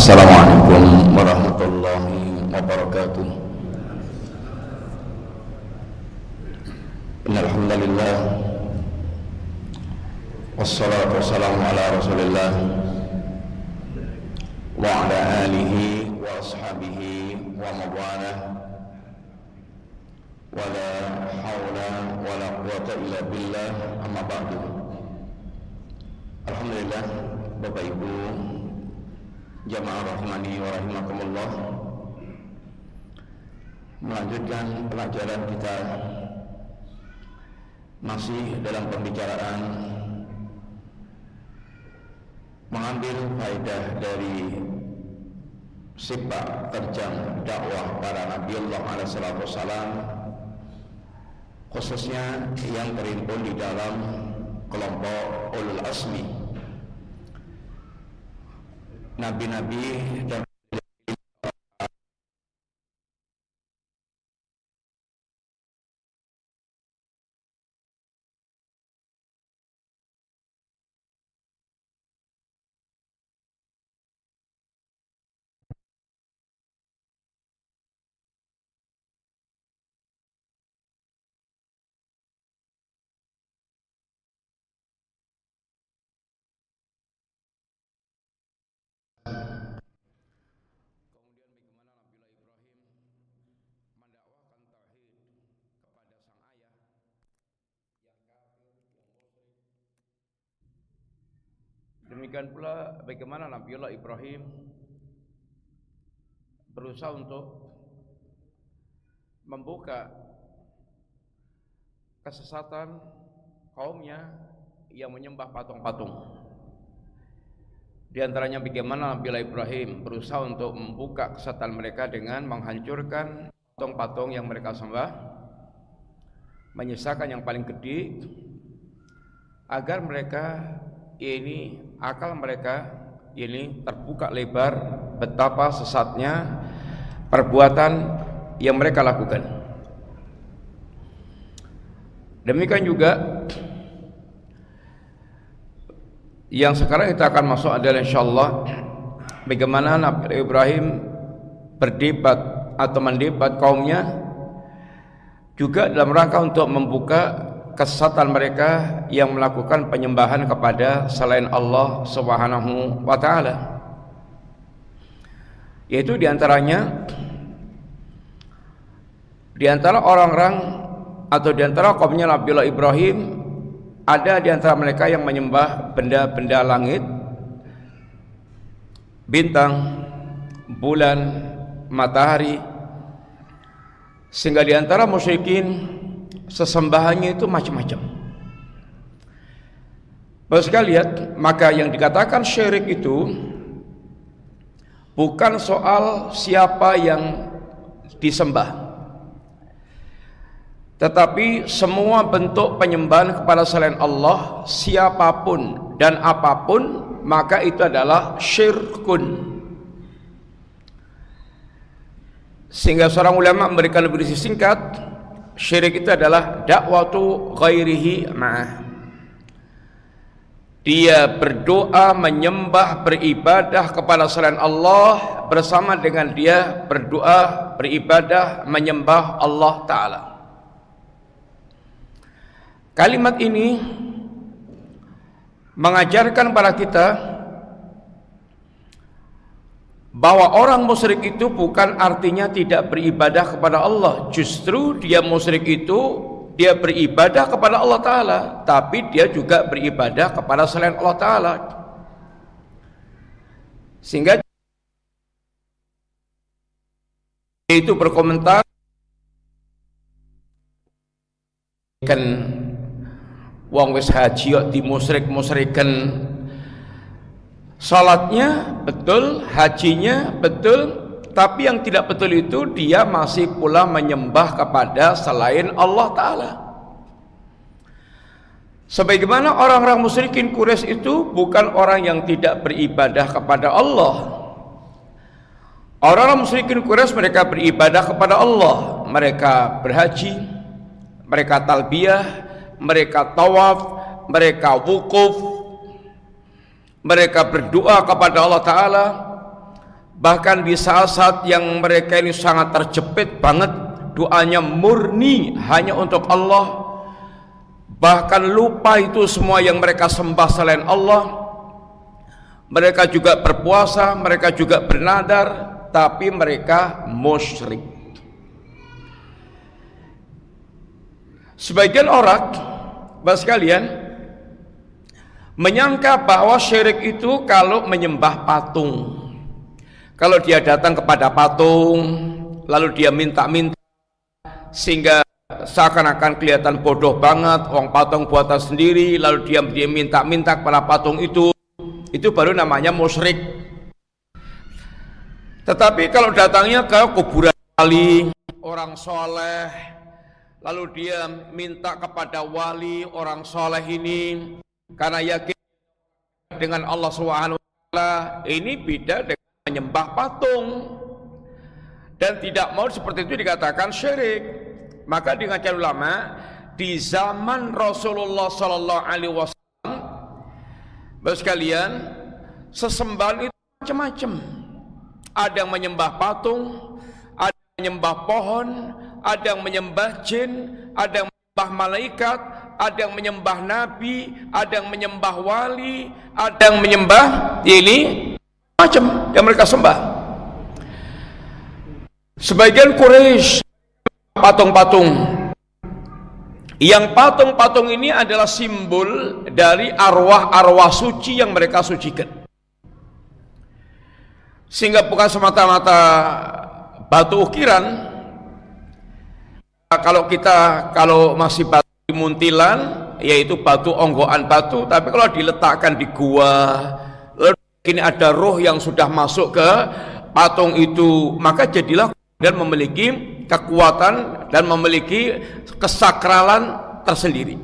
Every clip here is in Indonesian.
Assalamualaikum warahmatullahi wabarakatuh. Innalhamdulillah, wassalatu wassalamu ala rasulillah wa ala alihi wa ashabihi wa mawalah, wa la hawla wa la quwwata illa billah, amma ba'du. Alhamdulillah, Bapak Ibu jamaah rahimani wa rahimakumullah, melanjutkan pelajaran kita masih dalam pembicaraan mengambil faedah dari sepak terjang dakwah para Nabiullah alaihi salatu wassalam, khususnya yang terhimpun di dalam kelompok ulul asmi, nabi-nabi dan demikian pula bagaimana Nabiullah Ibrahim berusaha untuk membuka kesesatan kaumnya yang menyembah patung-patung. Di antaranya bagaimana Nabiullah Ibrahim berusaha untuk membuka kesesatan mereka dengan menghancurkan patung-patung yang mereka sembah, menyisakan yang paling gede, agar mereka ini, akal mereka ini terbuka lebar betapa sesatnya perbuatan yang mereka lakukan. Demikian juga yang sekarang kita akan masuk adalah insyaallah bagaimana Nabi Ibrahim berdebat atau mendebat kaumnya juga dalam rangka untuk membuka kesesatan mereka yang melakukan penyembahan kepada selain Allah Subhanahu wa taala. Yaitu diantaranya, diantara orang-orang atau diantara kaumnya Nabiullah Ibrahim, ada diantara mereka yang menyembah benda-benda langit, bintang, bulan, matahari, sehingga diantara musyrikin sesembahannya itu macam-macam. Bapak sekalian, maka yang dikatakan syirik itu bukan soal siapa yang disembah, tetapi semua bentuk penyembahan kepada selain Allah, siapapun dan apapun, maka itu adalah syirkun. Sehingga seorang ulama memberikan definisi singkat, syirik itu adalah dakwatu ghairihi ma'ah. Dia berdoa, menyembah, beribadah kepada selain Allah bersama dengan dia berdoa, beribadah, menyembah Allah Ta'ala. Kalimat ini mengajarkan pada kita bahwa orang musyrik itu bukan artinya tidak beribadah kepada Allah. Justru dia musyrik itu dia beribadah kepada Allah Ta'ala, tapi dia juga beribadah kepada selain Allah Ta'ala. Sehingga itu berkomentar kan wong wis haji kok dimusyrik-musyrikan, salatnya betul, hajinya betul, tapi yang tidak betul itu dia masih pula menyembah kepada selain Allah Ta'ala. Sebagaimana orang-orang musyrikin Quraisy itu bukan orang yang tidak beribadah kepada Allah. Orang-orang musyrikin Quraisy mereka beribadah kepada Allah. Mereka berhaji, mereka talbiyah, mereka tawaf, mereka wukuf, mereka berdoa kepada Allah Ta'ala. bahkan di saat-saat yang mereka ini sangat terjepit banget, doanya murni hanya untuk Allah, bahkan lupa itu semua yang mereka sembah selain Allah. Mereka juga berpuasa, mereka juga bernadar, tapi mereka musyrik. Sebagian orang, Bapak sekalian, menyangka bahwa syirik itu kalau menyembah patung. Kalau dia datang kepada patung, lalu dia minta-minta, sehingga seakan-akan kelihatan bodoh banget, orang patung buatan sendiri, lalu dia minta-minta kepada patung itu baru namanya musyrik. Tetapi kalau datangnya ke kuburan wali, orang soleh, lalu dia minta kepada wali orang soleh ini karena yakin dengan Allah SWT, ini beda dengan menyembah patung, dan tidak mau seperti itu dikatakan syirik. Maka dikatakan ulama, di zaman Rasulullah SAW, Bapak sekalian, sesembahan itu macam-macam. Ada yang menyembah patung, ada yang menyembah pohon, ada yang menyembah jin, ada yang menyembah malaikat, ada yang menyembah nabi, ada yang menyembah wali, ada yang menyembah ini macam yang mereka sembah. Sebagian Quraisy patung-patung. Yang patung-patung ini adalah simbol dari arwah-arwah suci yang mereka sucikan. Sehingga bukan semata-mata batu ukiran. Kalau masih batu muntilan, yaitu batu onggoan batu, tapi kalau diletakkan di gua, lalu ini ada roh yang sudah masuk ke patung itu, maka jadilah dan memiliki kekuatan dan memiliki kesakralan tersendiri.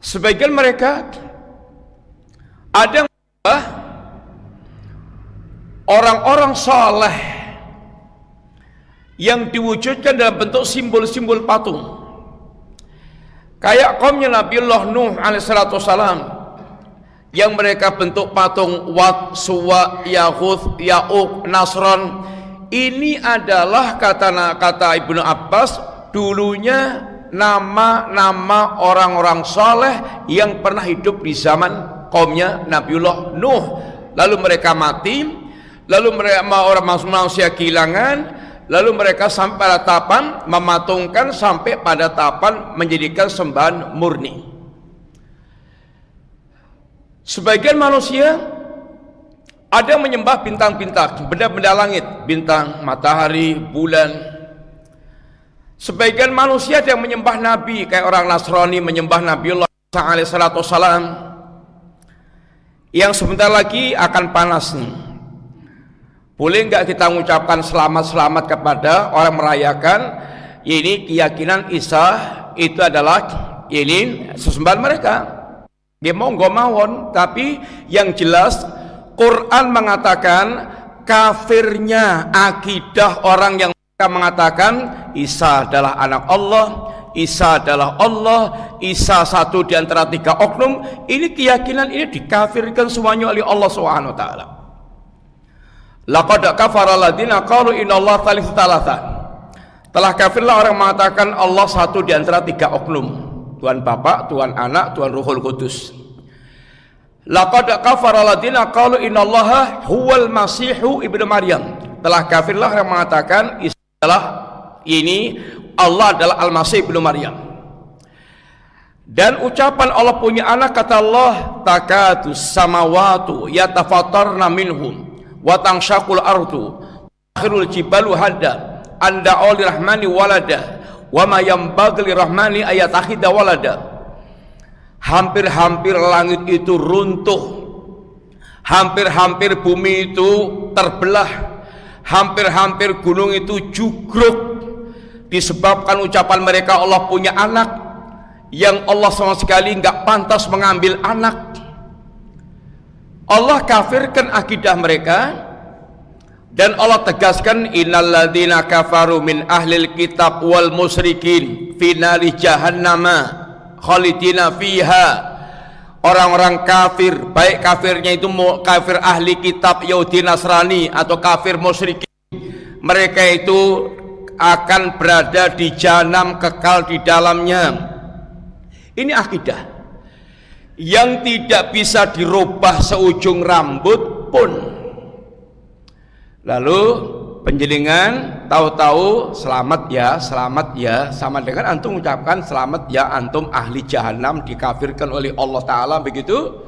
Sebagian mereka ada yang orang-orang saleh yang diwujudkan dalam bentuk simbol-simbol patung, kayak kaumnya Nabiullah Nuh alaihissalam yang mereka bentuk patung Wat, Suwa, Yahud, Ya'uq, Nasron. Ini adalah kata Ibnu Abbas, dulunya nama-nama orang-orang soleh yang pernah hidup di zaman kaumnya Nabiullah Nuh. Lalu mereka mati, lalu mereka orang manusia kehilangan, lalu mereka sampai pada tahapan mematungkan, sampai pada tahapan menjadikan sembahan murni. Sebagian manusia ada yang menyembah bintang-bintang, benda-benda langit, bintang, matahari, bulan. Sebagian manusia ada yang menyembah nabi, kayak orang Nasrani menyembah Nabiullah SAW, yang sebentar lagi akan panas nih. Boleh nggak kita mengucapkan selamat-selamat kepada orang merayakan ini keyakinan Isa itu adalah ini sesembahan mereka? Dia mau nggak mawon, tapi yang jelas Quran mengatakan kafirnya akidah orang yang mengatakan Isa adalah anak Allah, Isa adalah Allah, Isa satu di antara tiga oknum. Ini keyakinan ini dikafirkan semuanya oleh Allah Subhanahu wa taala. Laqad kafara alladziina qalu innallaha thalithu thalatha. Telah kafirlah orang mengatakan Allah satu di antara tiga oknum. Tuhan Bapa, Tuhan Anak, Tuhan Ruhul Kudus. Laqad kafara alladziina qalu innallaha huwal masihu ibnu Maryam. Telah kafirlah yang mengatakan Isa adalah ini Allah adalah Al-Masih ibnu Maryam. Dan ucapan Allah punya anak, kata Allah, takadus samawatu yatafattarna minhum wa tanshaqul ardu akhirul jibalu hadda anda oli rahmani walada wa ma yanbaghi lirahmani ayatakhidha walada. Hampir-hampir langit itu runtuh, hampir-hampir bumi itu terbelah, hampir-hampir gunung itu jugruk, disebabkan ucapan mereka Allah punya anak, yang Allah sama sekali nggak pantas mengambil anak. Allah kafirkan akidah mereka, dan Allah tegaskan innalladzina kafaru min ahlil kitab wal musyrikin fi nari jahannama khalidina fiha orang-orang kafir, baik kafirnya itu kafir ahli kitab Yahudi Nasrani atau kafir musyrikin, mereka itu akan berada di jahanam kekal di dalamnya. Ini akidah yang tidak bisa dirubah seujung rambut pun. Lalu penjelingan tahu-tahu selamat ya, sama dengan antum ucapkan selamat ya antum ahli jahanam dikafirkan oleh Allah Ta'ala, begitu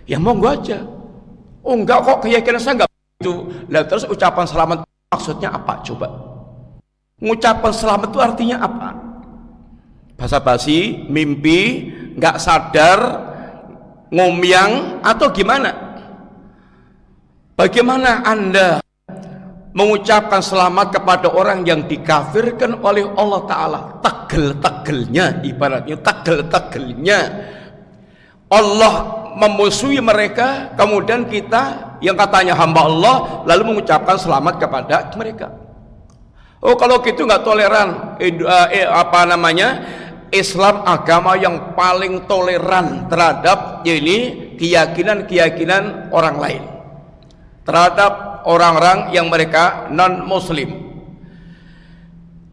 ya monggo aja. Oh enggak kok, keyakinan saya enggak begitu. Lah terus ucapan selamat maksudnya apa coba? Ngucapan selamat itu artinya apa? Basa-basi, mimpi, enggak sadar, ngomyang atau gimana? Bagaimana Anda mengucapkan selamat kepada orang yang dikafirkan oleh Allah Ta'ala? Tegel-tegelnya, ibaratnya tegel-tegelnya Allah memusuhi mereka, kemudian kita yang katanya hamba Allah lalu mengucapkan selamat kepada mereka. Oh kalau gitu nggak toleran. Islam agama yang paling toleran terhadap ini keyakinan-keyakinan orang lain, terhadap orang-orang yang mereka non muslim.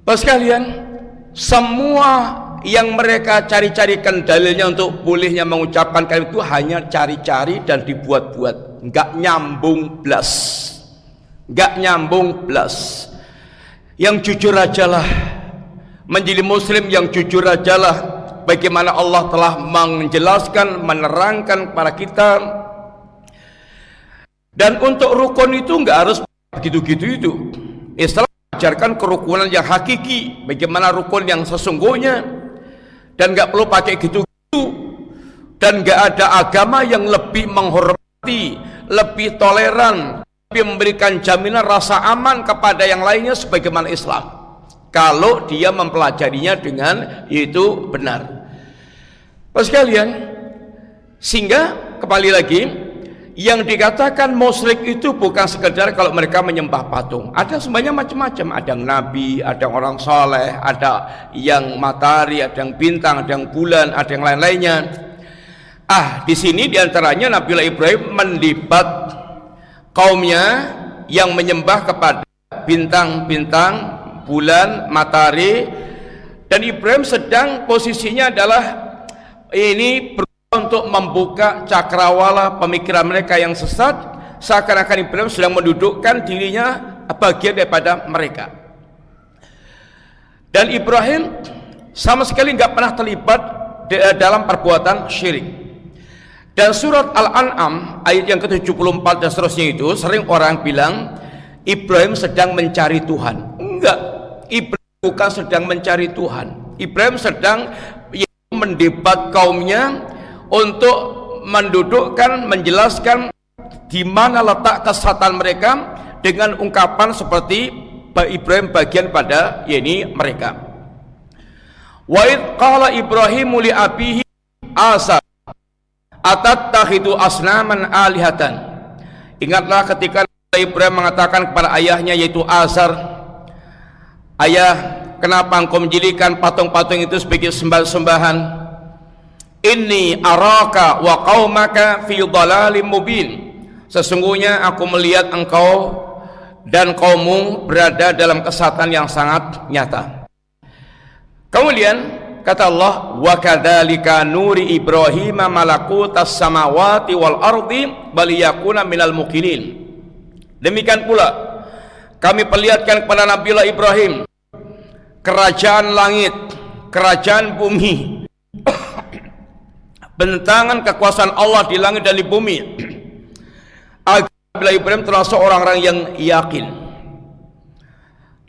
Bapak sekalian, semua yang mereka cari-carikan dalilnya untuk bolehnya mengucapkan kalimat itu hanya cari-cari dan dibuat-buat, nggak nyambung blas, nggak nyambung blas. Yang jujur ajalah, menjadi muslim yang jujur ajalah bagaimana Allah telah menjelaskan, menerangkan kepada kita. Dan untuk rukun itu nggak harus begitu-gitu itu. Islam mengajarkan kerukunan yang hakiki, bagaimana rukun yang sesungguhnya, dan nggak perlu pakai gitu-gitu. Dan nggak ada agama yang lebih menghormati, lebih toleran, lebih memberikan jaminan rasa aman kepada yang lainnya sebagaimana Islam, kalau dia mempelajarinya dengan itu benar. Bapak sekalian, sehingga kembali lagi, yang dikatakan musyrik itu bukan sekedar kalau mereka menyembah patung. Ada semuanya macam-macam. Ada yang nabi, ada yang orang soleh, ada yang matahari, ada yang bintang, ada yang bulan, ada yang lain-lainnya. Di sini diantaranya Nabiullah Ibrahim mendebat kaumnya yang menyembah kepada bintang-bintang, bulan, matahari, dan Ibrahim sedang posisinya adalah ini untuk membuka cakrawala pemikiran mereka yang sesat, seakan-akan Ibrahim sedang mendudukkan dirinya bagian daripada mereka. Dan Ibrahim sama sekali nggak pernah terlibat dalam perbuatan syirik. Dan surat Al-An'am ayat yang ke-74 dan seterusnya itu sering orang bilang Ibrahim sedang mencari Tuhan. Enggak, Ibrahim bukan sedang mencari Tuhan. Ibrahim sedang mendebat kaumnya untuk mendudukkan, menjelaskan di mana letak kesesatan mereka dengan ungkapan seperti Ibrahim bagian pada mereka. Wa id qala Ibrahimu li abihi Azar atattakhidhu asnaman alihatan. Ingatlah ketika Ibrahim mengatakan kepada ayahnya yaitu Azar, ayah, kenapa engkau menjadikan patung-patung itu sebagai sembah-sembahan? Inni araka wa qaumaka fi dhalalim mubin. Sesungguhnya aku melihat engkau dan kaummu berada dalam kesesatan yang sangat nyata. Kemudian kata Allah, wa kadzalika nuri Ibrahim malakutas samawati wal ardi bal yakuna minal muqinin. Demikian pula kami perlihatkan kepada Nabiullah Ibrahim kerajaan langit, kerajaan bumi, bentangan kekuasaan Allah di langit dan di bumi, agar Ibrahim termasuk orang-orang yang yakin.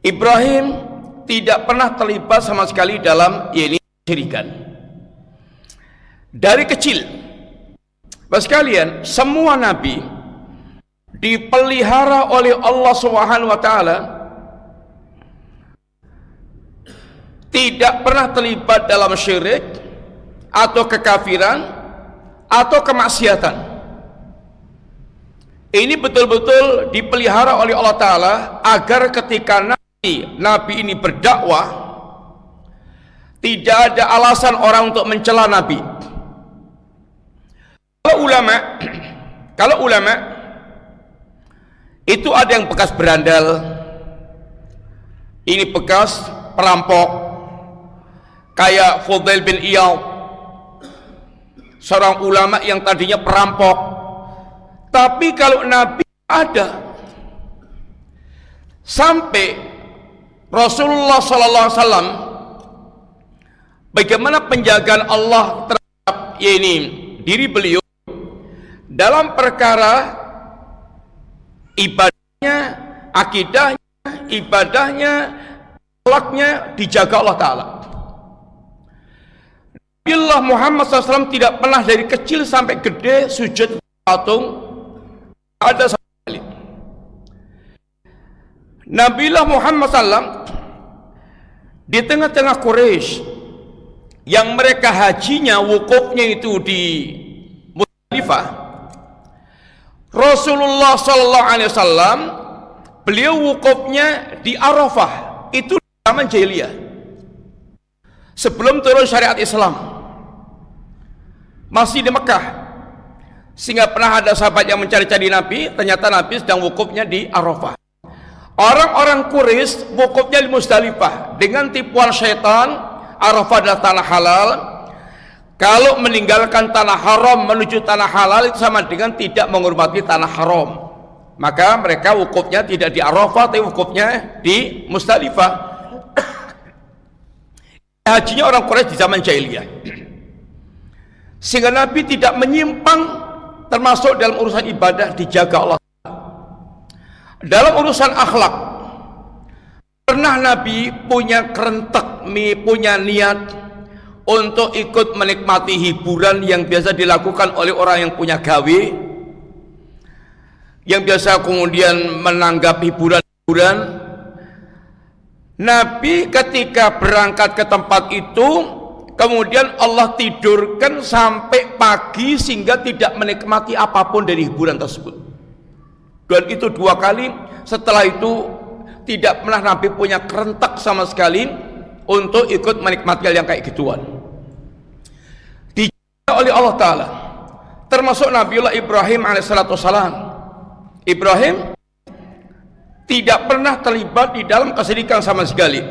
Ibrahim tidak pernah terlibat sama sekali dalam syirikan dari kecil. Bapak sekalian, semua nabi dipelihara oleh Allah Subhanahu wa taala, tidak pernah terlibat dalam syirik atau kekafiran atau kemaksiatan. Ini betul-betul dipelihara oleh Allah Ta'ala agar ketika Nabi ini berdakwah, tidak ada alasan orang untuk mencela Nabi. Kalau ulama itu ada yang bekas berandal, ini bekas perampok, kayak Fudail bin Iyad, seorang ulama yang tadinya perampok. Tapi kalau Nabi ada, sampai Rasulullah sallallahu alaihi wasallam, bagaimana penjagaan Allah terhadap diri beliau dalam perkara ibadahnya, akidahnya, ibadahnya, akhlaknya dijaga Allah Ta'ala. Nabiullah Muhammad SAW tidak pernah dari kecil sampai gede sujud patung, ada sama sekali. Nabiullah Muhammad SAW di tengah-tengah Quraisy yang mereka hajinya, wukufnya itu di Muzdalifah, Rasulullah sallallahu alaihi wasallam beliau wukufnya di Arafah, itu zaman jahiliyah, sebelum turun syariat Islam, masih di Mekah. Sehingga pernah ada sahabat yang mencari-cari Nabi, ternyata Nabi sedang wukufnya di Arafah. Orang-orang Quraisy wukufnya di Muzdalifah dengan tipuan syaitan. Arafah adalah tanah halal. Kalau meninggalkan tanah haram menuju tanah halal itu sama dengan tidak menghormati tanah haram. Maka mereka wukufnya tidak di Arafah, tapi wukufnya di Muzdalifah. Hajinya orang Quraisy di zaman jahiliyah. Sehingga Nabi tidak menyimpang, termasuk dalam urusan ibadah dijaga Allah. Dalam urusan akhlak, pernah Nabi punya kerentek, punya niat untuk ikut menikmati hiburan yang biasa dilakukan oleh orang yang punya gawe, yang biasa kemudian menanggap hiburan-hiburan. Nabi ketika berangkat ke tempat itu, kemudian Allah tidurkan sampai pagi sehingga tidak menikmati apapun dari hiburan tersebut. Dan itu 2 kali. Setelah itu tidak pernah Nabi punya kerentak sama sekali untuk ikut menikmati hal yang kayak gituan. Dijaga oleh Allah Ta'ala, termasuk Nabiullah Ibrahim alaihissalam. Ibrahim tidak pernah terlibat di dalam kesyirikan sama sekali.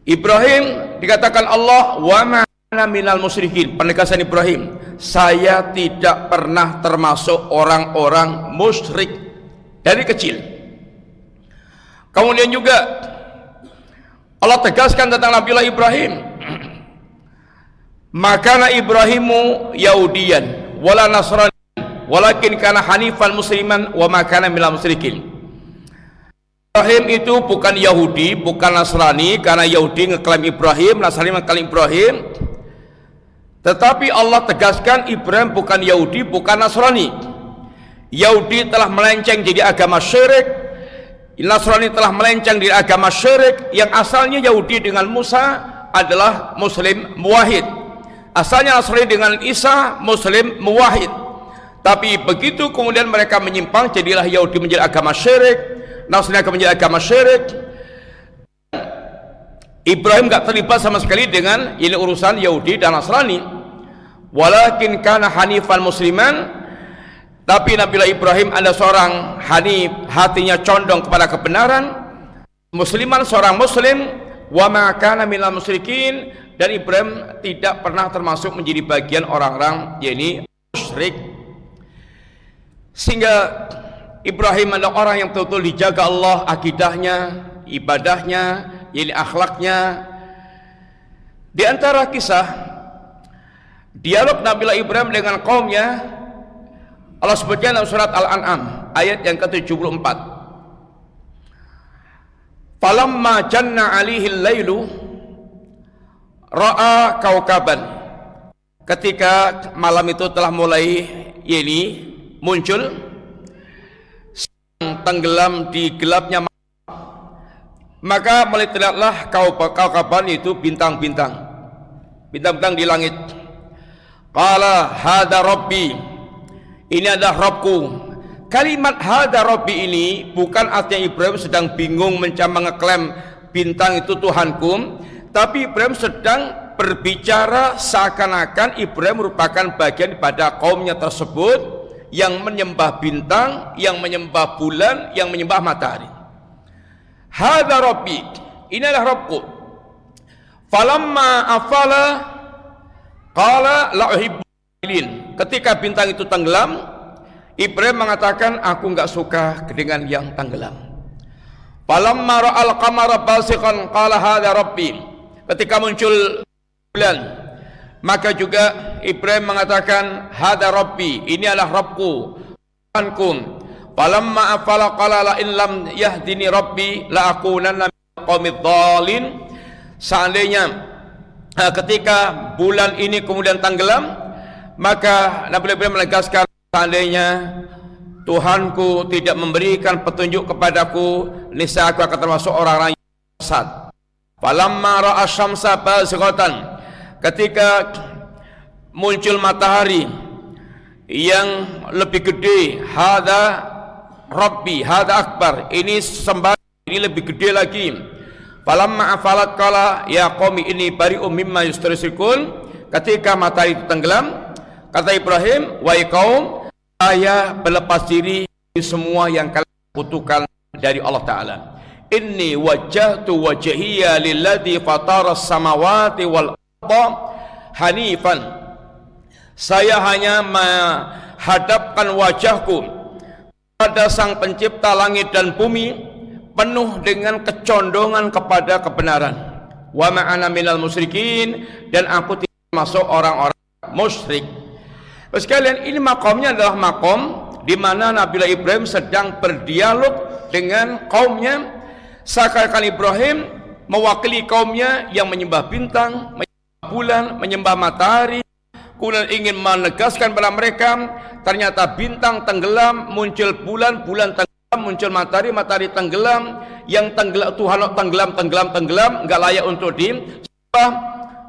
Ibrahim dikatakan Allah, wa ma ana minal musyrikin. Penegasan Ibrahim, saya tidak pernah termasuk orang-orang musyrik dari kecil. Kemudian juga Allah tegaskan tentang Nabiullah Ibrahim, makana Ibrahimu Yahudiyan wala Nasrani walakin kana hanifan musliman wa makana minal musyrikin. Ibrahim itu bukan Yahudi, bukan Nasrani, karena Yahudi ngeklaim Ibrahim, Nasrani ngeklaim Ibrahim. Tetapi Allah tegaskan Ibrahim bukan Yahudi, bukan Nasrani. Yahudi telah melenceng jadi agama syirik, Nasrani telah melenceng dari agama syirik. Yang asalnya Yahudi dengan Musa adalah Muslim muwahhid, asalnya Nasrani dengan Isa Muslim muwahhid. Tapi begitu kemudian mereka menyimpang, jadilah Yahudi menjadi agama syirik, Nasrani akan menjadi agama syirik. Ibrahim gak terlibat sama sekali dengan ini urusan Yahudi dan Nasrani. Walakin kana hanifan musliman, tapi Nabiullah Ibrahim ada seorang hanif, hatinya condong kepada kebenaran, musliman, seorang muslim, wa ma kana minal musyrikin, dan Ibrahim tidak pernah termasuk menjadi bagian orang-orang yakni musyrik. Sehingga Ibrahim adalah orang yang betul-betul dijaga Allah, akidahnya, ibadahnya, yakni akhlaknya. Di antara kisah dialog Nabiullah Ibrahim dengan kaumnya, Allah sebutkan dalam surat Al-An'am ayat yang ke-74. Falamma janna 'alaihi al-lailu ra'a kaukaban. Ketika malam itu telah mulai muncul, tenggelam di gelapnya malam, maka mulai terlihatlah kaukaban, itu bintang-bintang di langit. Qala hada rabbi, ini adalah Rabbku. Kalimat hada rabbi ini bukan artinya Ibrahim sedang bingung mencoba ngeklaim bintang itu Tuhanku, tapi Ibrahim sedang berbicara seakan-akan Ibrahim merupakan bagian pada kaumnya tersebut yang menyembah bintang, yang menyembah bulan, yang menyembah matahari. Hadza rabbi, inilah Rabbku. Falamma afala qala la uhibbu lin. Ketika bintang itu tenggelam, Ibrahim mengatakan, aku enggak suka dengan yang tenggelam. Falamma ra'al qamara basighan qala hadza rabbi. Ketika muncul bulan, maka juga Ibrahim mengatakan, hadza rabbi, ini adalah Rabbku, Tuhanku. Falamma afala qala la in lam yahdini rabbi la akunanna minal qaumidh dhalin. Seandainya ketika bulan ini kemudian tenggelam, maka Nabi Ibrahim menegaskan, seandainya Tuhanku tidak memberikan petunjuk kepadaku, niscaya aku akan termasuk orang-orang yang sesat. Falamma ra'a syamsa bazighatan, ketika muncul matahari yang lebih gede, hadza rabbi, hadza akbar, ini sembahan, ini lebih gede lagi. Falamma afalat qala ya qaumi inni bari'um mimma yustasyrikun. Ketika matahari itu tenggelam, kata Ibrahim, wahai kaum, saya berlepas diri dari semua yang kalian kutukan dari Allah Ta'ala. Inni wajjahtu wajhiya lilladzi fatara as-samawati wal arda hanifan. Saya hanya menghadapkan wajahku pada Sang Pencipta langit dan bumi, penuh dengan kecondongan kepada kebenaran. Wa ma'ana minal musyrikin, dan aku tidak masuk orang-orang musyrik. Sekalian, ini makomnya adalah makom di mana Nabi Ibrahim sedang berdialog dengan kaumnya. Seakan-akan Ibrahim mewakili kaumnya yang menyembah bintang, menyembah bulan, menyembah matahari, kemudian ingin menegaskan pada mereka, ternyata bintang tenggelam, muncul bulan, bulan tenggelam, muncul matahari, matahari tenggelam, yang tenggelam, Tuhan tenggelam, enggak layak untuk disembah.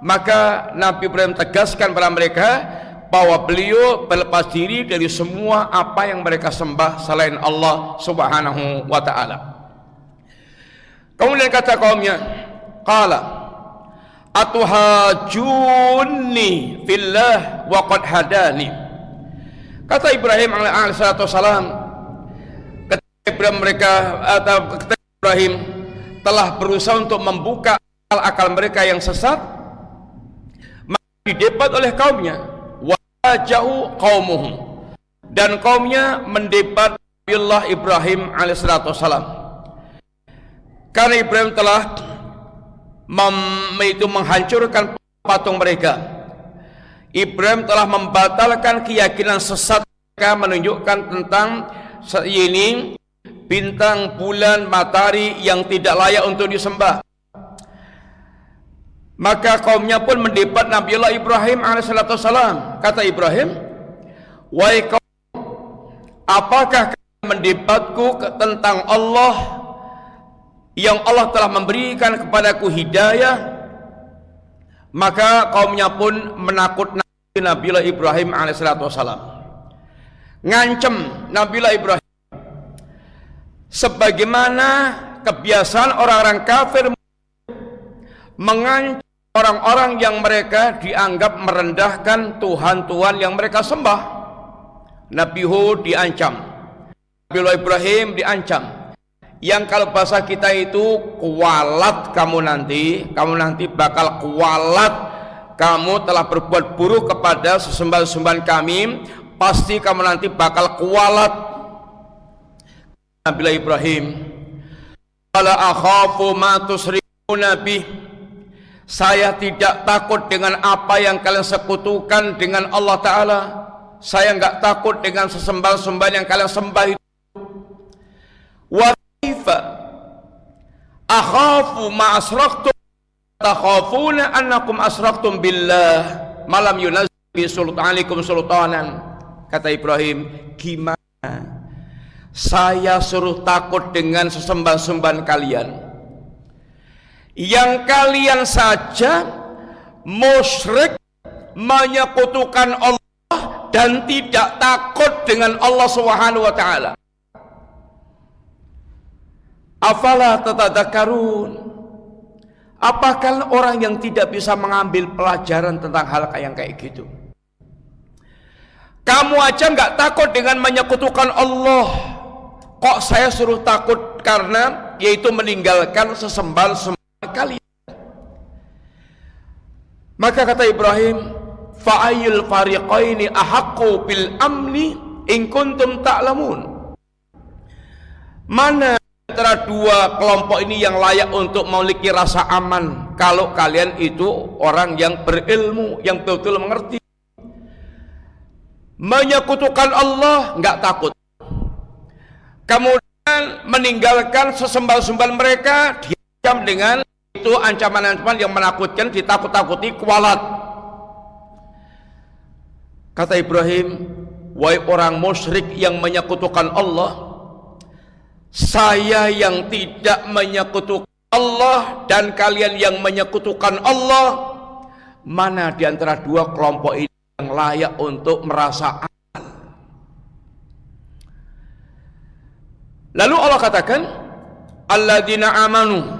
Maka Nabi Ibrahim tegaskan pada mereka bahwa beliau berlepas diri dari semua apa yang mereka sembah selain Allah Subhanahu wa ta'ala. Kemudian kata kaumnya, qala atuhajunni fillah wa qad hadani. Kata Ibrahim alaihissalatu wassalam, ketika Ibrahim telah berusaha untuk membuka akal mereka yang sesat, maka didebat oleh kaumnya, wajahu qaumuhum, dan kaumnya mendebat Nabiullah Ibrahim alaihissalatu wassalam. Karena Ibrahim telah menghancurkan patung mereka. Ibrahim telah membatalkan keyakinan sesat mereka, menunjukkan tentang ini bintang, bulan, matahari yang tidak layak untuk disembah. Maka kaumnya pun mendebat Nabiullah Ibrahim alaihissalatu wassalam. Kata Ibrahim, wahai kaum, apakah kalian mendebatku tentang Allah yang Allah telah memberikan kepadaku hidayah? Maka kaumnya pun menakut-nakuti Nabiullah Ibrahim alaihissalatu wassalam, ngancem Nabiullah Ibrahim, sebagaimana kebiasaan orang-orang kafir mengancam orang-orang yang mereka dianggap merendahkan Tuhan-Tuhan yang mereka sembah. Nabi Hud diancam, Nabiullah Ibrahim diancam, yang kalau bahasa kita itu kualat, kamu nanti bakal kualat, kamu telah berbuat buruk kepada sesembahan-sembahan kami, pasti kamu nanti bakal kualat. Nabiullah Ibrahim, qala akhafu ma tusyrikuna bih, saya tidak takut dengan apa yang kalian sekutukan dengan Allah Ta'ala. Saya enggak takut dengan sesembahan-sembahan yang kalian sembah itu. Wa kaifa akhafu ma asraktum takhafuna annakum asraktum billah malam yunazil bi sultanikum sultanan. Kata Ibrahim, gimana saya suruh takut dengan sesembahan-sembahan kalian yang kalian saja musyrik, menyekutukan Allah dan tidak takut dengan Allah Subhanahu wa ta'ala. Afala tatadzakarun, Apakah orang yang tidak bisa mengambil pelajaran tentang hal yang kayak gitu? Kamu aja nggak takut dengan menyekutukan Allah, kok saya suruh takut karena yaitu meninggalkan sesembahan kalian? Maka kata Ibrahim, fa'ayul fariqaini ahaqqu bil amni in kuntum ta'lamun. Mana antara dua kelompok ini yang layak untuk memiliki rasa aman kalau kalian itu orang yang berilmu, yang betul-betul mengerti. Menyekutukan Allah nggak takut, kemudian meninggalkan sesembahan-sembahan mereka diancam dengan itu ancaman-ancaman yang menakutkan, ditakut-takuti, kualat. Kata Ibrahim, wahai orang musyrik yang menyekutukan Allah, saya yang tidak menyekutukan Allah dan kalian yang menyekutukan Allah, mana di antara dua kelompok ini yang layak untuk merasa aman? Lalu Allah katakan, alladzina amanu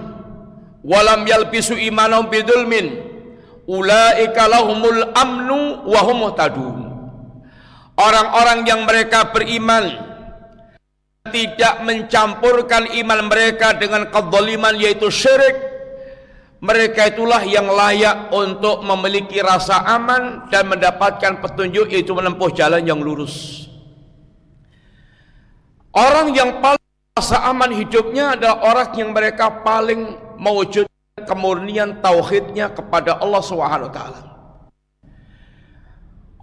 walam yalbisu imanahum bidzulmin ulaika lahumul amnu wa hum muhtadun. Orang-orang yang mereka beriman tidak mencampurkan iman mereka dengan kezaliman yaitu syirik, mereka itulah yang layak untuk memiliki rasa aman dan mendapatkan petunjuk, yaitu menempuh jalan yang lurus. Orang yang paling rasa aman hidupnya adalah orang yang mereka paling mewujudkan kemurnian tauhidnya kepada Allah Subhanahu wa taala.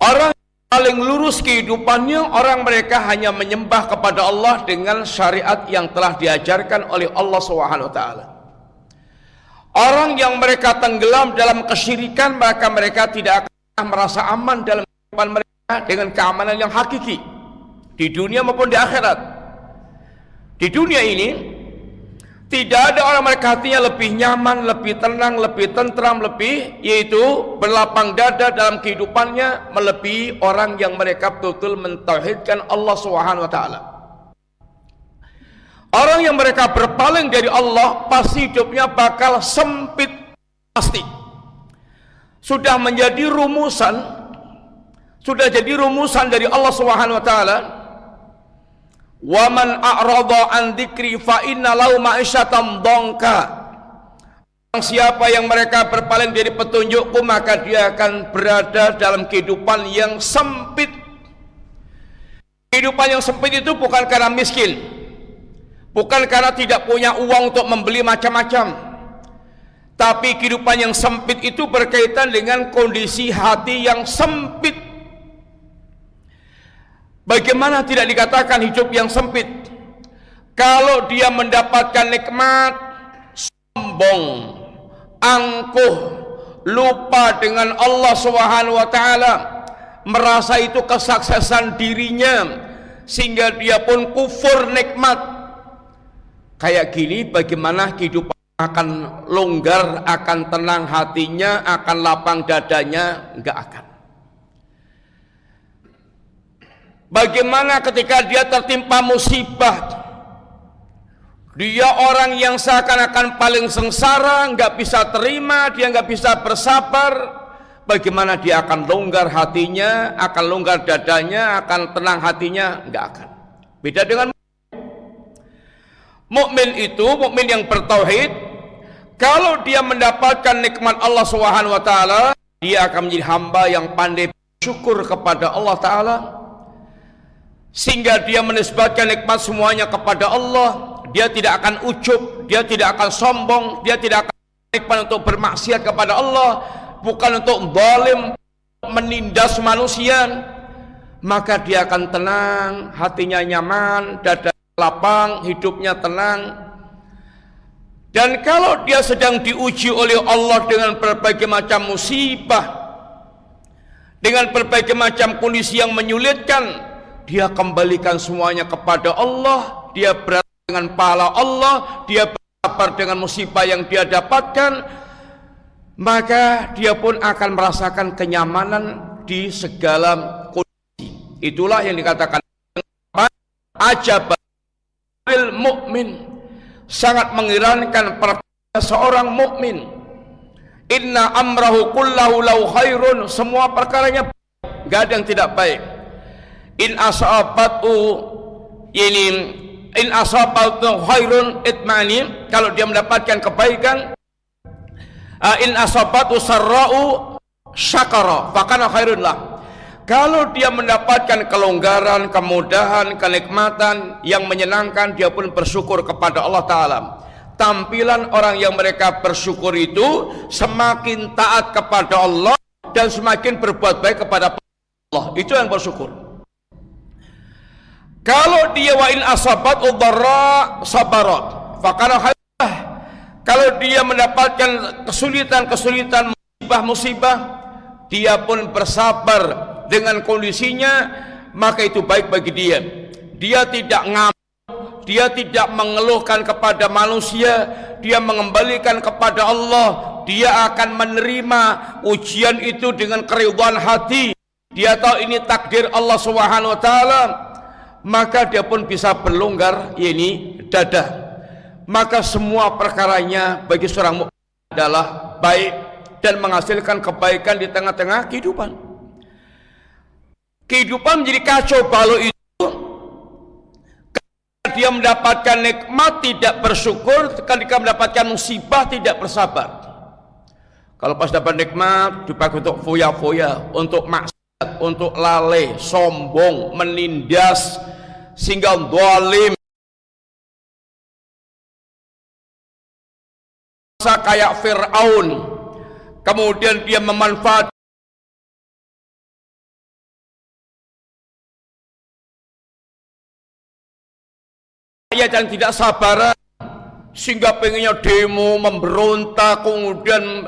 Orang paling lurus kehidupannya, orang mereka hanya menyembah kepada Allah dengan syariat yang telah diajarkan oleh Allah Subhanahu wa taala. Orang yang mereka tenggelam dalam kesyirikan, maka mereka tidak akan merasa aman dalam kehidupan mereka dengan keamanan yang hakiki di dunia maupun di akhirat. Di dunia ini tidak ada orang mereka hatinya lebih nyaman, lebih tenang, lebih tentram, lebih yaitu berlapang dada dalam kehidupannya melebihi orang yang mereka betul-betul mentauhidkan Allah Subhanahu wa taala. Orang yang mereka berpaling dari Allah pasti hidupnya bakal sempit, pasti. Sudah menjadi rumusan, dari Allah Subhanahu wa taala. Wa man a'rada an dzikri fa inna lahu ma'isyatan dhanka. Siapa yang mereka berpaling dari petunjukku, maka dia akan berada dalam kehidupan yang sempit. Kehidupan yang sempit itu bukan karena miskin, bukan karena tidak punya uang untuk membeli macam-macam, tapi kehidupan yang sempit itu berkaitan dengan kondisi hati yang sempit. Bagaimana tidak dikatakan hidup yang sempit? Kalau dia mendapatkan nikmat, sombong, angkuh, lupa dengan Allah Subhanahu wa taala, merasa itu kesuksesan dirinya sehingga dia pun kufur nikmat. Kayak gini bagaimana kehidupan akan longgar, akan tenang hatinya, akan lapang dadanya? Enggak akan. Bagaimana ketika dia tertimpa musibah, dia orang yang seakan-akan paling sengsara, nggak bisa terima, dia nggak bisa bersabar, bagaimana dia akan longgar hatinya, akan longgar dadanya, akan tenang hatinya? Nggak akan. Beda dengan mukmin itu, mukmin yang bertauhid, kalau dia mendapatkan nikmat Allah Subhanahu wa taala, dia akan menjadi hamba yang pandai bersyukur kepada Allah taala, sehingga dia menisbatkan nikmat semuanya kepada Allah. Dia tidak akan ujub, dia tidak akan sombong, dia tidak akan nikmat untuk bermaksiat kepada Allah, bukan untuk zalim, menindas manusia. Maka dia akan tenang, hatinya nyaman, dada lapang, hidupnya tenang. Dan kalau dia sedang diuji oleh Allah dengan berbagai macam musibah, dengan berbagai macam kondisi yang menyulitkan, dia kembalikan semuanya kepada Allah, dia berada dengan pahala Allah, dia bersabar dengan musibah yang dia dapatkan, maka dia pun akan merasakan kenyamanan di segala kondisi. Itulah yang dikatakan ajabil mukmin, sangat mengherankan perkara seorang mukmin. Inna amrahu kullahu lau khairun, semua perkaranya enggak ada yang tidak baik. In asabatu khairun itmani, kalau dia mendapatkan kebaikan. In asabatu sarra'u syakara fakana khairun lah. Kalau dia mendapatkan kelonggaran, kemudahan, kenikmatan yang menyenangkan, dia pun bersyukur kepada Allah Ta'ala. Tampilan orang yang mereka bersyukur itu semakin taat kepada Allah dan semakin berbuat baik kepada Allah. Itu yang bersyukur. Kalau dia wa in asabat udharra sabarat fakana khairun. Kalau dia mendapatkan kesulitan-kesulitan, musibah-musibah, dia pun bersabar dengan kondisinya, maka itu baik bagi dia. Dia tidak ngamuk, dia tidak mengeluhkan kepada manusia, dia mengembalikan kepada Allah. Dia akan menerima ujian itu dengan keridhaan hati. Dia tahu ini takdir Allah Subhanahu wa taala, maka dia pun bisa berlonggar dada. Maka semua perkaranya bagi seorang mukmin adalah baik dan menghasilkan kebaikan di tengah-tengah kehidupan. Kehidupan menjadi kacau balau itu ketika dia mendapatkan nikmat tidak bersyukur, ketika mendapatkan musibah tidak bersabar. Kalau pas dapat nikmat dipakai untuk foya-foya, untuk maksiat, untuk lalai, sombong, menindas, sehingga zalim, kayak Fir'aun. Kemudian dia memanfaatkan dan tidak sabaran, sehingga pengennya demo, memberontak, kemudian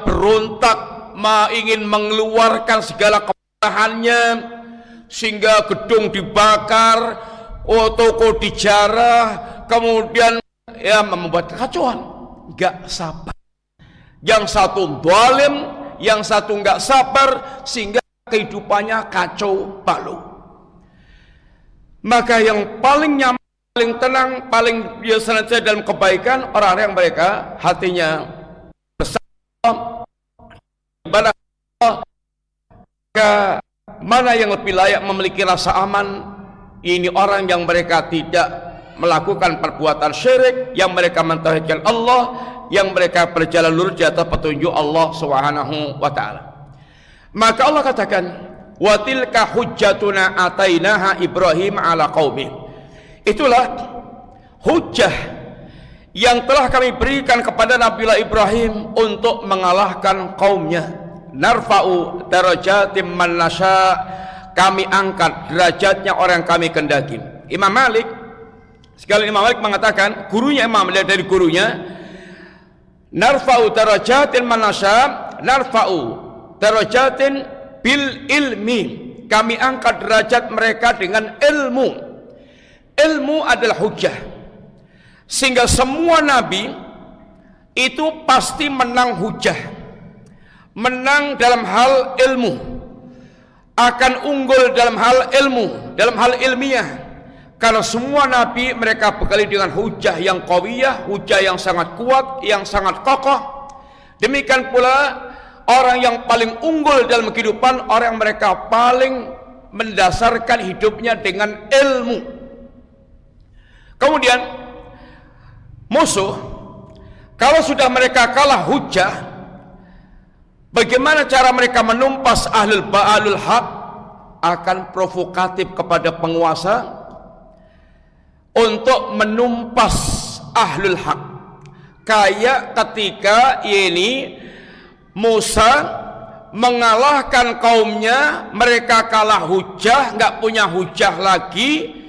berontak, ingin mengeluarkan segala kemarahannya, sehingga gedung dibakar, toko dijarah, kemudian membuat kekacauan. Enggak sabar. Yang satu zalim, yang satu enggak sabar, sehingga kehidupannya kacau balau. Maka yang paling nyaman, paling tenang, paling biasa dalam kebaikan, orang-orang yang mereka hatinya bersama ibadah Allah. Mana yang lebih layak memiliki rasa aman? Ini orang yang mereka tidak melakukan perbuatan syirik, yang mereka mentauhidkan Allah, yang mereka berjalan lurus di atas petunjuk Allah Subhanahu wa taala. Maka Allah katakan, wa tilka hujjatuna atainaha Ibrahim ala qaumi. Itulah hujjah yang telah kami berikan kepada Nabiullah Ibrahim untuk mengalahkan kaumnya. Narfa'u darajatim man nasya, kami angkat derajatnya orang yang kami kehendaki. Imam Malik, sekali Imam Malik mengatakan, gurunya Imam Malik dari gurunya, narfa'u darajatin man nasya, narfa'u darajatin bil ilmi, kami angkat derajat mereka dengan ilmu. Ilmu adalah hujjah, sehingga semua nabi itu pasti menang hujjah, menang dalam hal ilmu, akan unggul dalam hal ilmu, dalam hal ilmiah, karena semua nabi mereka bekali dengan hujjah yang qawiyah, hujjah yang sangat kuat, yang sangat kokoh. Demikian pula orang yang paling unggul dalam kehidupan, orang yang mereka paling mendasarkan hidupnya dengan ilmu. Kemudian musuh, kalau sudah mereka kalah hujjah, bagaimana cara mereka menumpas ahlul haq? Akan provokatif kepada penguasa untuk menumpas ahlul haq. Kayak ketika ini Musa mengalahkan kaumnya, mereka kalah hujjah, nggak punya hujjah lagi.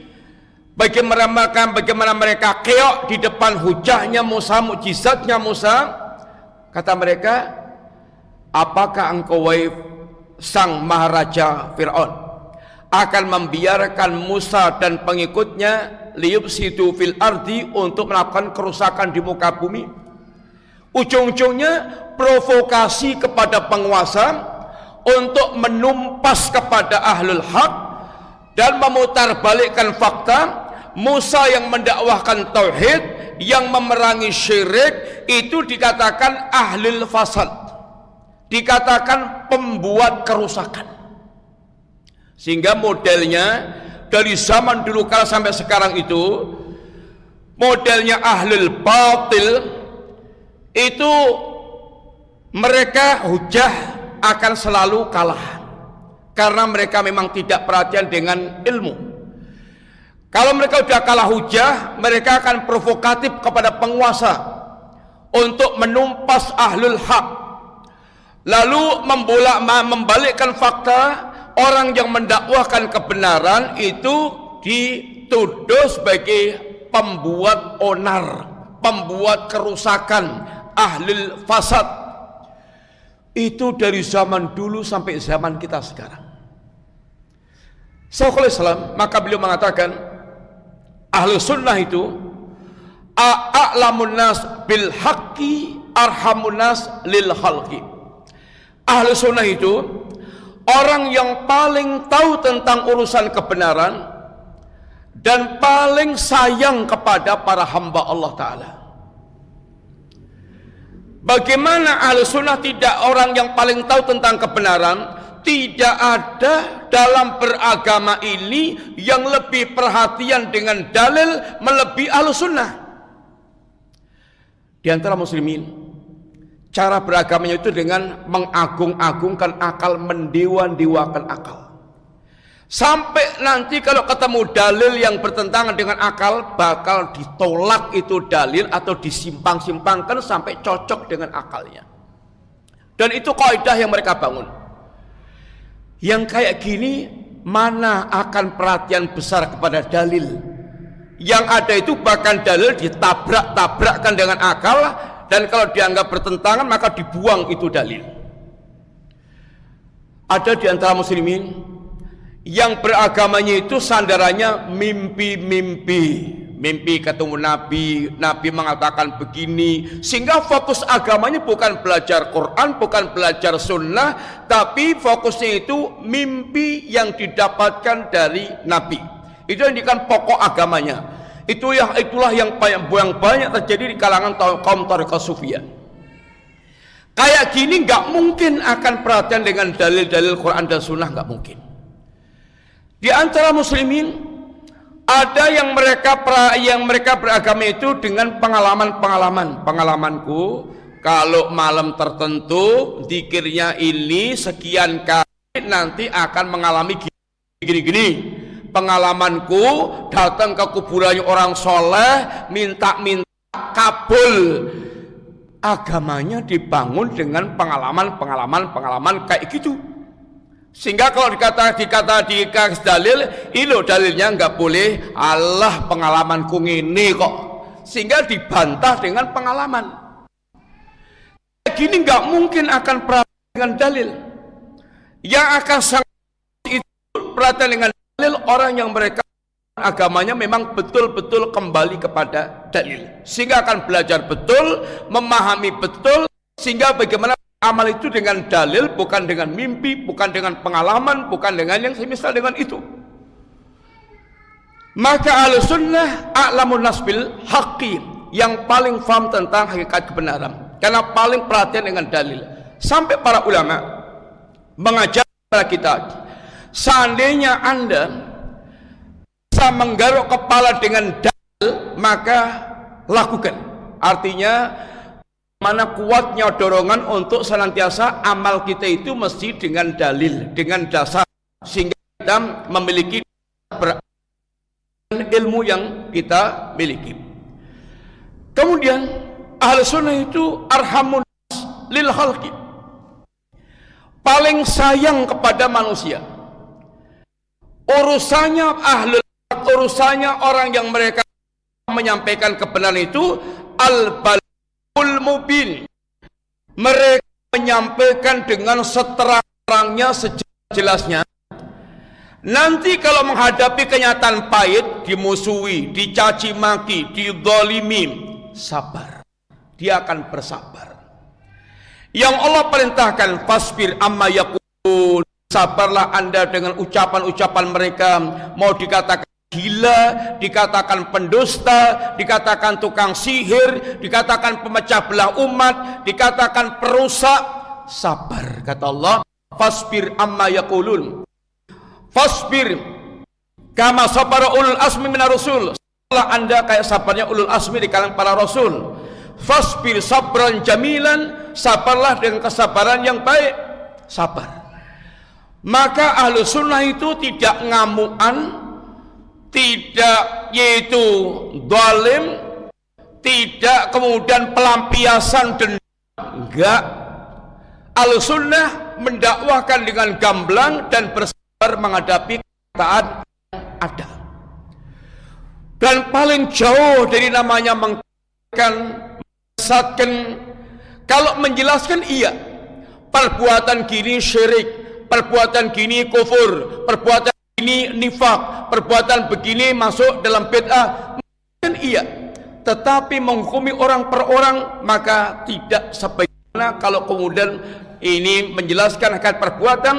Bagaimana mereka keok di depan hujahnya Musa, mukjizatnya Musa. Kata mereka, apakah engkau wahai sang maharaja Fir'aun akan membiarkan Musa dan pengikutnya liyufsidu fil ardi, untuk melakukan kerusakan di muka bumi? Ujung-ujungnya provokasi kepada penguasa untuk menumpas kepada ahlul haq dan memutarbalikkan fakta. Musa yang mendakwahkan tauhid, yang memerangi syirik, itu dikatakan ahlul fasad. dikatakan pembuat kerusakan. Sehingga modelnya dari zaman dulu kala sampai sekarang itu, modelnya ahlul batil itu mereka hujah akan selalu kalah karena mereka memang tidak perhatian dengan ilmu. Kalau mereka sudah kalah hujah, mereka akan provokatif kepada penguasa untuk menumpas ahlul haq, lalu membalikkan fakta. Orang yang mendakwahkan kebenaran itu dituduh sebagai pembuat onar, pembuat kerusakan, ahlul fasad. Itu dari zaman dulu sampai zaman kita sekarang. Syaikhul Islam, maka beliau mengatakan ahlu sunnah itu a'lamun nas bil haqqi arhamun nas lil khalqi. Ahlu sunnah itu orang yang paling tahu tentang urusan kebenaran dan paling sayang kepada para hamba Allah Ta'ala. Bagaimana ahlu sunnah tidak orang yang paling tahu tentang kebenaran? Tidak ada dalam beragama ini yang lebih perhatian dengan dalil melebihi ahlu sunnah. Di antara muslimin, cara beragamanya itu dengan mengagung-agungkan akal, mendewa-dewakan akal. Sampai nanti kalau ketemu dalil yang bertentangan dengan akal, bakal ditolak itu dalil atau disimpang-simpangkan sampai cocok dengan akalnya. Dan itu kaidah yang mereka bangun. Yang kayak gini, mana akan perhatian besar kepada dalil? Yang ada itu bahkan dalil ditabrak-tabrakkan dengan akal, dan kalau dianggap bertentangan maka dibuang itu dalil. Ada di antara muslimin yang beragamanya itu sandarannya mimpi-mimpi, mimpi ketemu Nabi, Nabi mengatakan begini, sehingga fokus agamanya bukan belajar Quran, bukan belajar sunnah, tapi fokusnya itu mimpi yang didapatkan dari Nabi. Itu yang dijadikan pokok agamanya. Itulah yang banyak terjadi di kalangan kaum Thariqah Sufiyah. Kayak gini nggak mungkin akan perhatian dengan dalil-dalil Quran dan Sunnah, nggak mungkin. Di antara muslimin ada yang mereka beragama itu dengan pengalaman. Pengalamanku kalau malam tertentu zikirnya ini sekian kali nanti akan mengalami gini-gini. Pengalamanku datang ke kuburannya orang soleh, minta kabul. Agamanya dibangun dengan pengalaman kayak gitu. Sehingga kalau dikata dikasih dalil, ilo dalilnya nggak boleh. Allah, pengalamanku ini kok. Sehingga dibantah dengan pengalaman. Kayak gini nggak mungkin akan perhatian dengan dalil. Yang akan sangat itu perhatian dengan dalil orang yang mereka agamanya memang betul-betul kembali kepada dalil, sehingga akan belajar betul, memahami betul, sehingga bagaimana amal itu dengan dalil, bukan dengan mimpi, bukan dengan pengalaman, bukan dengan yang semisal dengan itu. Maka Ahlussunnah a'lamun nas bil haqqi, yang paling paham tentang hakikat kebenaran, karena paling perhatian dengan dalil. Sampai para ulama mengajar kita, seandainya Anda bisa menggaruk kepala dengan dalil, maka lakukan. Artinya mana kuatnya dorongan untuk senantiasa amal kita itu mesti dengan dalil, dengan dasar, sehingga kita memiliki ilmu yang kita miliki. Kemudian Ahlussunnah itu arhamun lil khalqi, paling sayang kepada manusia. Urusannya orang yang mereka menyampaikan kebenaran itu al-balul mubin. Mereka menyampaikan dengan seterang-terangnya, sejelas-jelasnya. Nanti kalau menghadapi kenyataan pahit, dimusuhi, dicaci maki, dizalimi, sabar. Dia akan bersabar. Yang Allah perintahkan, fasbir amma yaqul, sabarlah Anda dengan ucapan-ucapan mereka. Mau dikatakan gila, dikatakan pendusta, dikatakan tukang sihir, dikatakan pemecah belah umat, dikatakan perusak, sabar. Kata Allah, fasbir amma yaqulun. Fasbir kama sabara ulul asmi minar rasul. Setelah Anda kayak sabarnya ulul asmi di kalangan para rasul. Fasbir sabran jamilan, sabarlah dengan kesabaran yang baik. Sabar. Maka ahlu sunnah itu tidak ngamuan, tidak yaitu zalim, tidak kemudian pelampiasan dendam. Enggak. Ahlu sunnah mendakwahkan dengan gamblang dan bersabar menghadapi kenyataan yang ada. Dan paling jauh dari namanya mengatakan, kalau menjelaskan iya, perbuatan gini syirik, perbuatan gini kufur, perbuatan gini nifak, perbuatan begini masuk dalam bid'ah, mungkin iya. Tetapi menghukumi orang per orang maka tidak sebagaimana kalau kemudian ini menjelaskan hakikat perbuatan,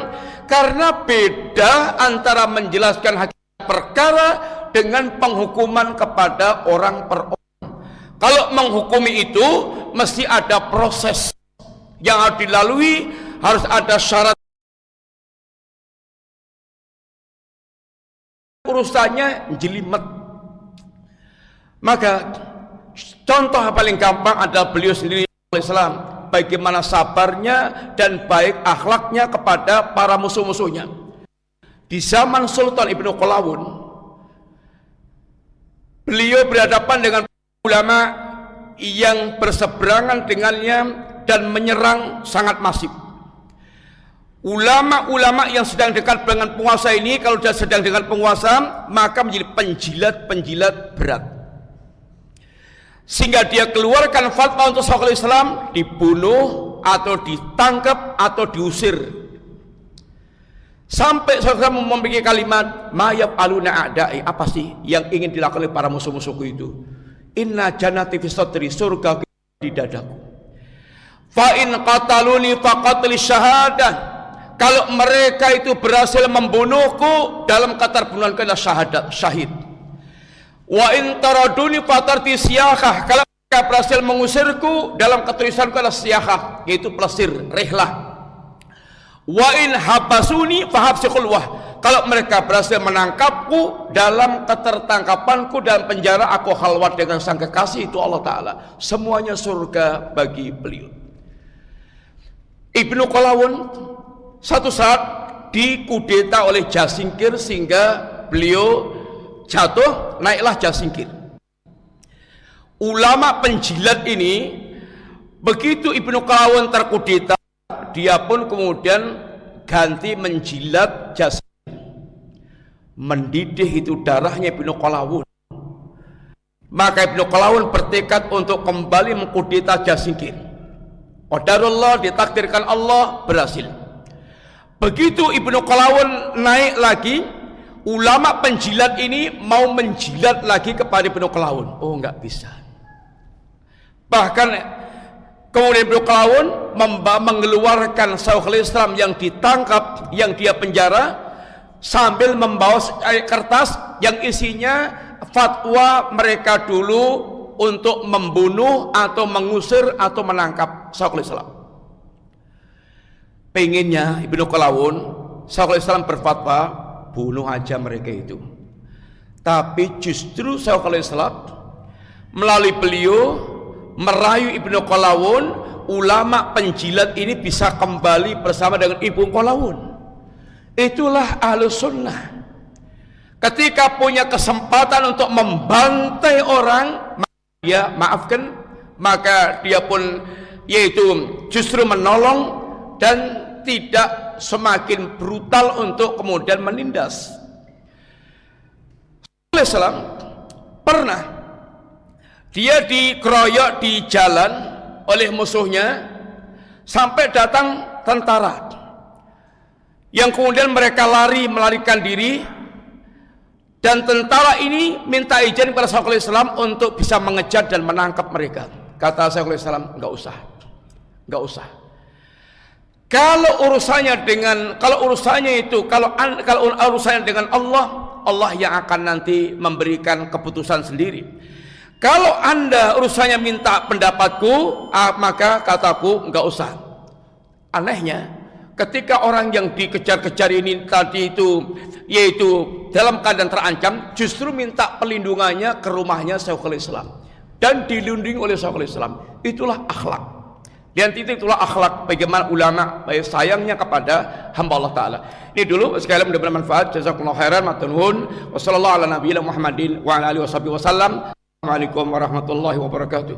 karena beda antara menjelaskan hakikat perkara dengan penghukuman kepada orang per orang. Kalau menghukumi itu mesti ada proses yang harus dilalui, harus ada syarat. Urusannya jelimet. Maka contoh yang paling gampang adalah beliau sendiri Islam, bagaimana sabarnya dan baik akhlaknya kepada para musuh-musuhnya. Di zaman Sultan Ibnu Qalawun, beliau berhadapan dengan ulama yang berseberangan dengannya dan menyerang sangat masif. Ulama-ulama yang sedang dekat dengan penguasa ini, kalau dia sedang dengan penguasa, maka menjadi penjilat-penjilat berat. Sehingga dia keluarkan fatwa untuk Syekhul Islam dibunuh atau ditangkap atau diusir. Sampai Syekhul Islam memiliki kalimat, "Mayab aluna a'da'i." Apa sih yang ingin dilakukan oleh para musuh-musuhku itu? Inna jannati fi sadri, surga di dadaku. Fa in qataluni faqatli syahadah. Kalau mereka itu berhasil membunuhku, dalam kata bunuhan adalah syahadat, syahid. Wa in taraduni fatarti siyahah. Kalau mereka berhasil mengusirku, dalam ketulisanku adalah siyahah, yaitu pelesir, rihlah. Wa in habasuni fahabsi khulwah. Kalau mereka berhasil menangkapku, dalam ketertangkapanku dalam penjara aku khalwat dengan sang kekasih, itu Allah Ta'ala. Semuanya surga bagi beliau. Ibnu Qalawun satu saat dikudeta oleh Jasingkir sehingga beliau jatuh, naiklah Jasingkir. Ulama penjilat ini, begitu Ibnu Qalawun terkudeta, dia pun kemudian ganti menjilat Jasingkir. Mendidih itu darahnya Ibnu Qalawun. Maka Ibnu Qalawun bertekad untuk kembali mengkudeta Jasingkir. Qadarullah, ditakdirkan Allah, berhasil. Begitu Ibnu Qalawun naik lagi, ulama penjilat ini mau menjilat lagi kepada Ibnu Qalawun. Oh, enggak bisa. Bahkan kemudian Ibnu Qalawun mengeluarkan Syekhul Islam yang ditangkap, yang dia penjara, sambil membawa kertas yang isinya fatwa mereka dulu untuk membunuh atau mengusir atau menangkap Syekhul Islam. Pengennya Ibnu Qalawun, Syekhul Islam berfatwa bunuh aja mereka itu. Tapi justru Syekhul Islam melalui beliau merayu Ibnu Qalawun, ulama penjilat ini bisa kembali bersama dengan Ibnu Qalawun. Itulah Ahlus Sunnah. Ketika punya kesempatan untuk membantai orang, dia maafkan, maka dia pun yaitu justru menolong dan tidak semakin brutal untuk kemudian menindas. Islam pernah dia dikeroyok di jalan oleh musuhnya sampai datang tentara, yang kemudian mereka melarikan diri, dan tentara ini minta izin kepada Syekhul Islam untuk bisa mengejar dan menangkap mereka. Kata Syekhul Islam, enggak usah. Kalau urusannya dengan Allah, Allah yang akan nanti memberikan keputusan sendiri. Kalau Anda urusannya minta pendapatku, maka kataku enggak usah. Anehnya, ketika orang yang dikejar-kejar ini tadi itu, yaitu dalam keadaan terancam, justru minta perlindungannya ke rumahnya Syekhul Islam dan dilindungi oleh Syekhul Islam. Itulah akhlak. Dan itulah akhlak bagaimana ulama sayangnya kepada hamba Allah Ta'ala. Ini dulu sekali mudah bermanfaat. Jazakumullah khairan, matur nuwun. Wassallallahu ala nabiyina Muhammadin wa ala alihi wasallam. Assalamualaikum warahmatullahi wabarakatuh.